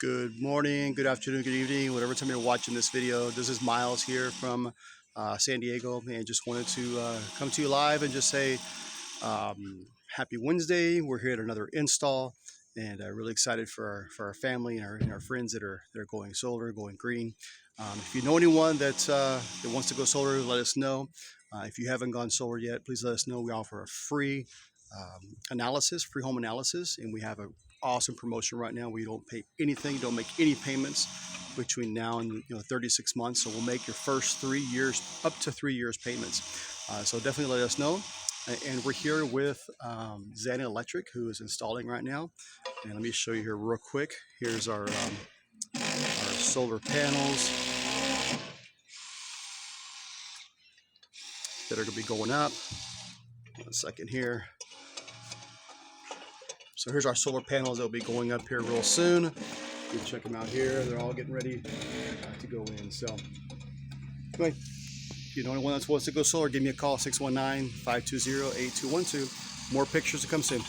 Good morning, good afternoon, good evening, whatever time you're watching this video. This is Miles here from San Diego, and just wanted to come to you live and just say happy Wednesday. We're here at another install, and really excited for our family and our friends that are going solar, going green. If you know anyone that wants to go solar, let us know. If you haven't gone solar yet, please let us know. We offer a free free home analysis, and we have an awesome promotion right now where you don't pay anything, don't make any payments between now and 36 months. So we'll make your first 3 years, up to 3 years payments. So definitely let us know. And we're here with Zan Electric, who is installing right now. And let me show you here real quick. Here's our solar panels that are going to be going up. 1 second here. So here's our solar panels that will be going up here real soon. You can check them out here. They're all getting ready to go in. So anyway, if you know anyone that wants to go solar, give me a call, 619-520-8212. More pictures to come soon.